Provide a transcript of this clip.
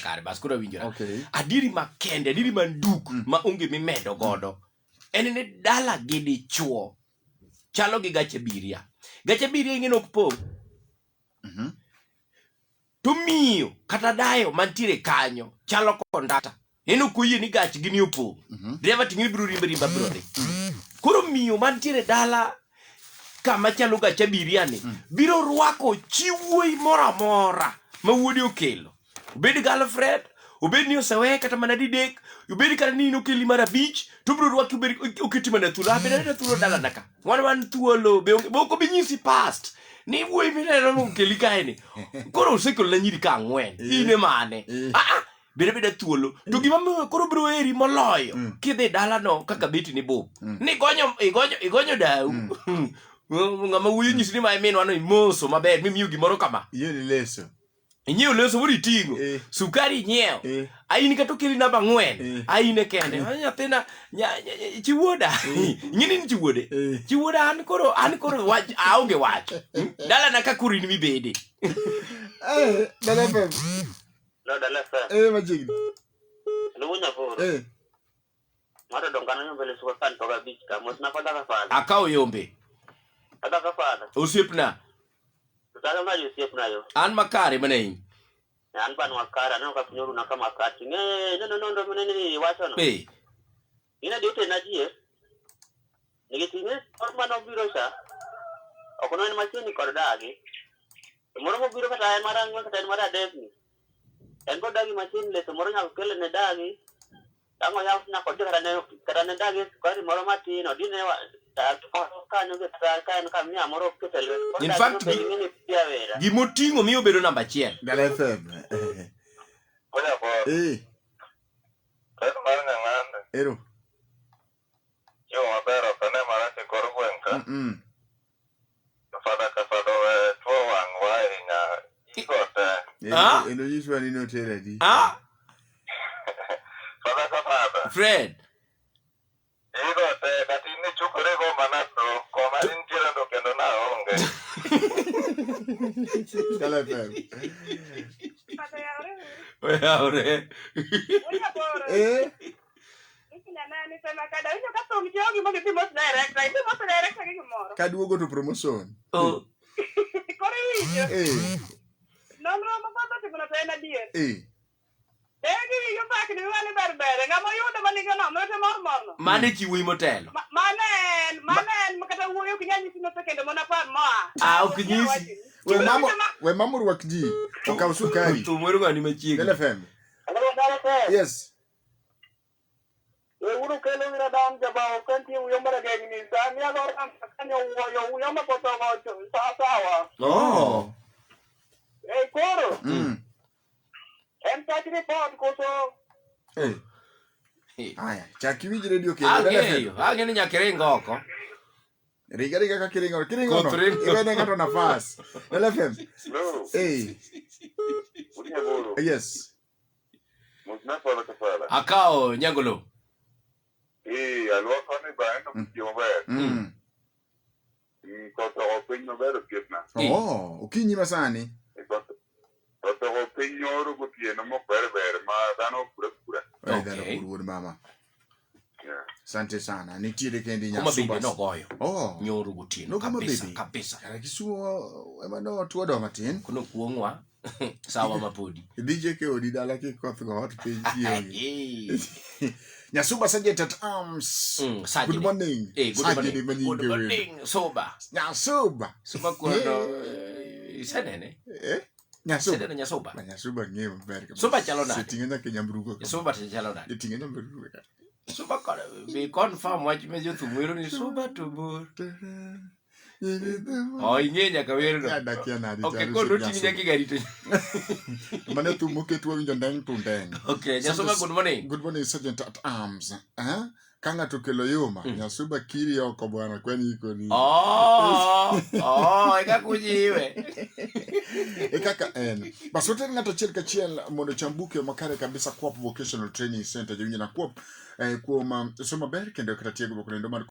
kare bas koro winjora. Okay. Adiri makende, adiri manduk ma onge mimedo godo. En ne dala gi dichuo. Chalo gi gache biria. Gache biria ing'eno ok pong'. To miyo kata dayo mantiere kanyo chalo kondata. Eno kuyie ni gach gini opong'. Driver ting'e biro rimba brode. Koro miyo mantiere dala kama chalo gacha biria ni biro rwako chiwuoi mora mora ma wuodi okelo. Obed girlfriend, obed ni osewe kata mana didek, obed kata ni inokeli mara bich, to biro rwaki oketi mana thuolo. Abeda na thuolo dala naka. Wan thuolo boko binyisi past. Ni wuoi mineno okeli kae ni. Koro osekelo na nyiri ka 4. Ine mane? Beda thuolo. To gima koro biro eri moloyo. Kidhi dala no kaka beti ni bob. Ni igonyo dau. Ngama wuyo nyisi ni ma minwa no imoso maber mimiyo gimoro kama. Yeni leso. Inyiewo leso mori tingo. Sukari inyiewo. Aini kato kiri namba 4. Aine kende. Nyathina chiwoda. Ngini ni chiwode. Chiwoda an koro wach aonge wach. Dala na kakuri ni mibede. Dala fem. No dala fem. Majigi. Lunya po. Mara dongana nyombe suka kan toga beach ka mos na pada ka fala. Akao yombe. Pada ka fala. Osiepna. Tala ma osiepna yo. An makare manai. An ban wakara no ka nyoru na kama kati. No ndo meneni wacho no. Ina diote na die. Nigitine orma no biro sa. Okono ni machini kordagi. Moro mo biro kata mara ngwa kata mara devni. En ko dagi machine le to moro nya kele ne dagi. Tango ya na ko dira ne dagi ko ri moro mati no dine wa ta ko ka no ta ka no ka mi amoro ketele. In fact gimotingo miyo bedo namba 1. Dala fem. Oya ko. Mara ng'anda. Ero. Yo mabero kane mara ke kor gwenka. Fada ka fado to wangwa ina ikota. Eno yiswa ni no tera di. Fada ka fada. Fred. Ikota katini chukure go manato koma intira ndo kendo na onge. Dala fem. Oya ore. Kaduogo to promotion. Mane chiwui motelo. Oknyisi. We mama rwak ji. Okaw sukari. Tumwero ngani machiegni. Dala fem. Yes. Uru kelo mira dam jaba kanti uyomara gani sa mi alor am kanyo uyoma ko to sawa. Oh. Koro. En tatri pod ko so. Aya, chaki wiji radio ke. Dala fem. Ageni nyakiringo oko. Riga ka kiringo. Kiringo no. Iwene ngato nafas. Dala fem. No. Yes. Musna pala ka pala. Akao nyangolo. Alwa kani ba eno kyo ba. Ko to pinyo ba kietna. Ukinyi masani. Ko to pinyo ru ko tieno mo berber ma dano pura. Dano pura mama. Asante sana. Nitiere kendi Kuma Nyasuba. bibi no goyo. Nyoru No gutino kuma kabisa bibi. kabisa. Kisuo emano tuodo matin. Kuno kuongwa sawa mapodi. DJ ke odi dala ke koth go hot page here. Nyasuba Sergeant at Arms. Good morning. Good morning. Soba. Nyasuba. Soba kuno isanene. Nyasuba. Sede Nyasuba. Nyasuba ngem ber. Soba chalo nade. Setingena ke nyambrugo. Soba chalo nade. Setingena nyambrugo. Soba kala be confirm wach me jo thumwero ni soba to bor. Ingenya ka wero. Okay, kono tingi nyaki gari to. Mane tu muke tu winjo ndeng tu ndeng. Okay, Nyasuba good morning. Good morning Sergeant at Arms. Kanga to kelo yuma. Nyasuba kiri oko bwana kwani iko ni. Eka kujiwe. Kaka basote ngato chirka chiel mondo chambuke makare kabisa kwa vocational training center jingi na kwa soma ber kendo kata tiego bokendo mar